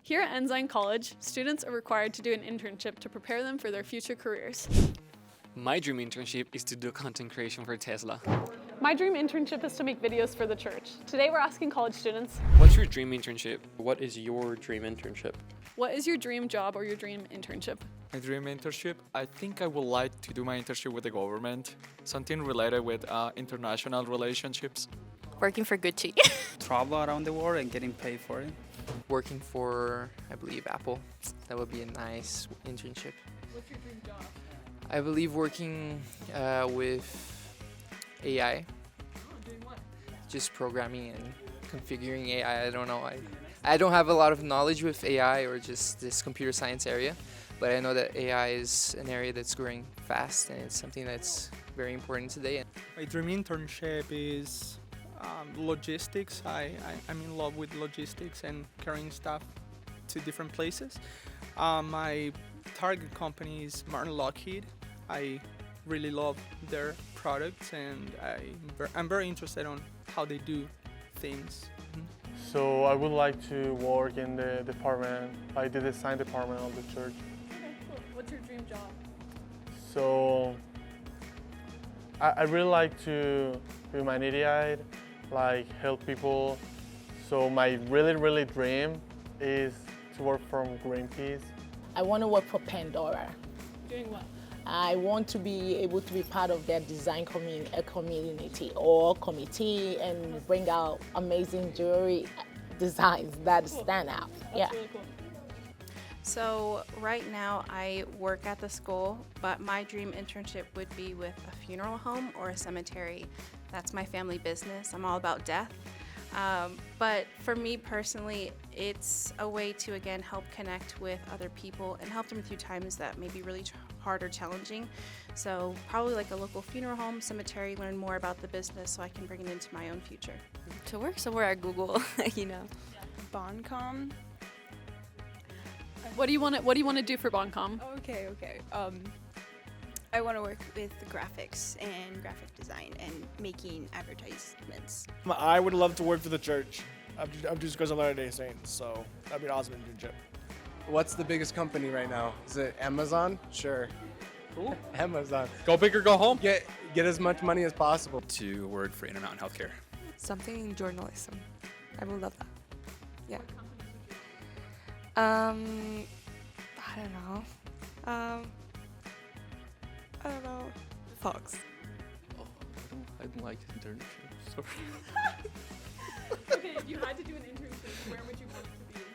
Here at Ensign College, students are required to do an internship to prepare them for their future careers. My dream internship is to do content creation for Tesla. My dream internship is to make videos for the church. Today we're asking college students, What's your dream internship? What is your dream internship? what is your dream job or your dream internship? My dream internship, I think I would like to do my internship with the government, something related with international relationships. Working for Gucci. Travel around the world and getting paid for it. Working for, I believe, Apple. That would be a nice internship. What's your dream job? I believe working with AI, Doing what? just programming and configuring AI. I don't know. I don't have a lot of knowledge with AI or just this computer science area, but I know that AI is an area that's growing fast and it's something that's very important today. My dream internship is logistics. I'm in love with logistics and carrying stuff to different places. My target company is Martin Lockheed. I really love their products and I'm very interested on how they do things. So I would like to work in the department, like the design department of the church. Okay, cool. What's your dream job? So I really like to be humanitarian, like help people. So my really dream is to work from Greenpeace. I want to work for Pandora. Doing what? I want to be able to be part of their design community or committee and bring out amazing jewelry designs that stand out. That's really cool. So right now I work at the school, but my dream internship would be with a funeral home or a cemetery. That's my family business. I'm all about death. But for me personally, it's a way to, again, help connect with other people and help them through times that may be really hard or challenging. So probably like a local funeral home, cemetery, learn more about the business so I can bring it into my own future. To work somewhere at Google, you know. Boncom. What do you want to do for Boncom? Okay. I want to work with graphics and graphic design and making advertisements. I would love to work for the church. I'm just because of Latter-day Saints, so that'd be an awesome internship. What's the biggest company right now? Is it Amazon? Sure. Cool. Amazon. Go big or go home. Get as much money as possible. To work for Intermountain Healthcare. Something in journalism. I would love that. Yeah. I don't know. I don't know. Fox. Oh, I don't like internships. Sorry. Okay, if you had to do an internship, where would you want it to be?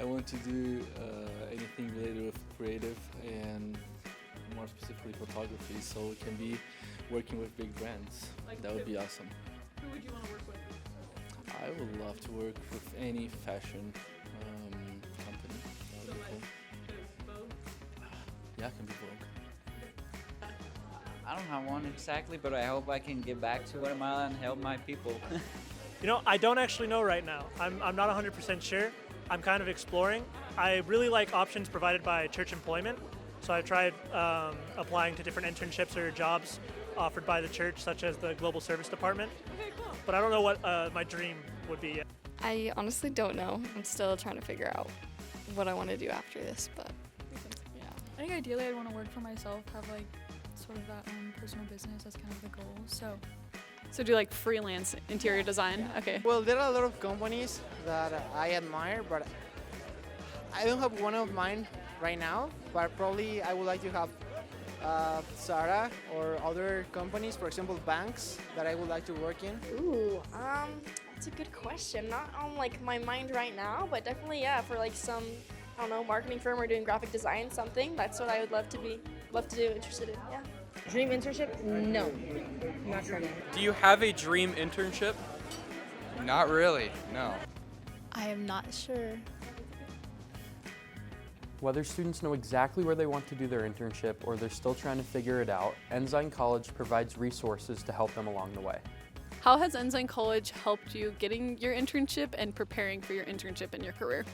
I want to do anything related with creative and more specifically photography, so it can be working with big brands. That would be awesome. Who would you want to work with? I would love to work with any fashion company. That would be cool. Vogue? Yeah, it can be Vogue. I don't have one exactly, but I hope I can get back to Guatemala and help my people. You know, I don't actually know right now. I'm not 100% sure. I'm kind of exploring. I really like options provided by church employment. So I tried applying to different internships or jobs offered by the church, such as the Global Service Department. Okay, cool. But I don't know what my dream would be yet. I honestly don't know. I'm still trying to figure out what I want to do after this, but yeah. I think ideally I'd want to work for myself, have like sort of that own personal business. That's kind of the goal. So do like freelance interior design? Yeah. Okay. Well, there are a lot of companies that I admire, but I don't have one of mine right now. But probably I would like to have Zara or other companies, for example, banks that I would like to work in. Ooh, that's a good question. Not on like my mind right now, but definitely for like some, I don't know, marketing firm or doing graphic design, something. That's what I would love to do, interested in. Yeah. Dream internship? No, not for me. Do you have a dream internship? Not really, no. I am not sure. Whether students know exactly where they want to do their internship or they're still trying to figure it out, Ensign College provides resources to help them along the way. How has Ensign College helped you getting your internship and preparing for your internship and your career?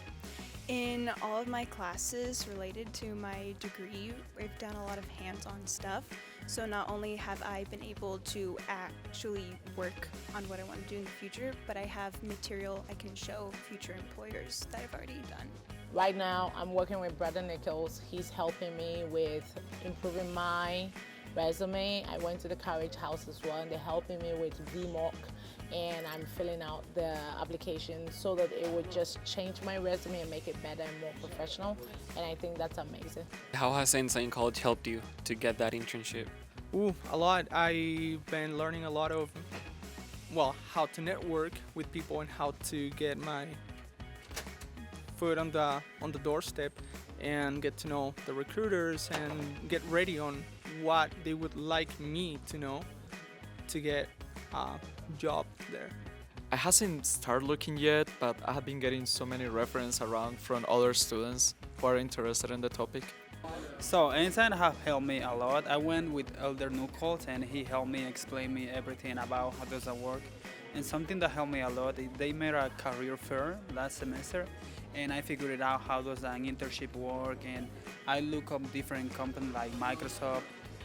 In all of my classes related to my degree, we've done a lot of hands-on stuff. So not only have I been able to actually work on what I want to do in the future, but I have material I can show future employers that I've already done. Right now, I'm working with Brother Nichols. He's helping me with improving my resume. I went to the Carriage House as well, and they're helping me with VMOC, and I'm filling out the application so that it would just change my resume and make it better and more professional, and I think that's amazing. How has Ensign College helped you to get that internship? Ooh, a lot. I've been learning a lot of, well, how to network with people and how to get my foot on the doorstep and get to know the recruiters and get ready on what they would like me to know to get a job there. I hasn't started looking yet, but I have been getting so many references around from other students who are interested in the topic. So Ensign have helped me a lot. I went with Elder Nichols and he helped me explain me everything about how does that work. And something that helped me a lot is they made a career fair last semester, and I figured out how does an internship work, and I look up different companies like Microsoft,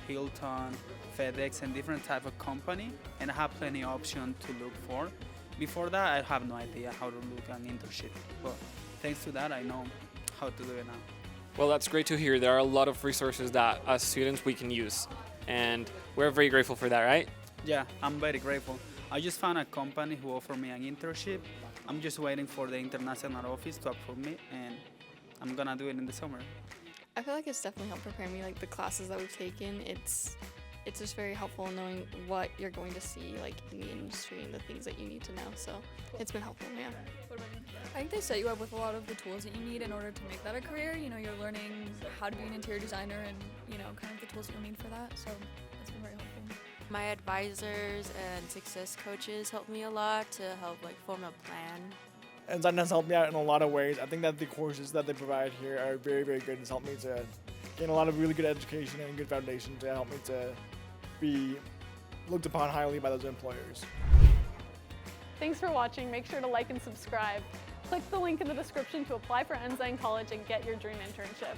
Hilton, FedEx, and different type of company, and I have plenty of options to look for. Before that, I have no idea how to look an internship, but thanks to that, I know how to do it now. Well, that's great to hear. There are a lot of resources that as students we can use, and we're very grateful for that, right? Yeah, I'm very grateful. I just found a company who offered me an internship. I'm just waiting for the international office to approve me, and I'm gonna do it in the summer. I feel like it's definitely helped prepare me. Like the classes that we've taken, it's just very helpful in knowing what you're going to see like in the industry and the things that you need to know. So it's been helpful, yeah. I think they set you up with a lot of the tools that you need in order to make that a career. You know, you're learning how to be an interior designer and, you know, kind of the tools that you'll need for that. So it's been very helpful. My advisors and success coaches helped me a lot to help like form a plan. Ensign has helped me out in a lot of ways. I think that the courses that they provide here are very, very good. It's helped me to gain a lot of really good education and good foundation to help me to be looked upon highly by those employers. Thanks for watching. Make sure to like and subscribe. Click the link in the description to apply for Ensign College and get your dream internship.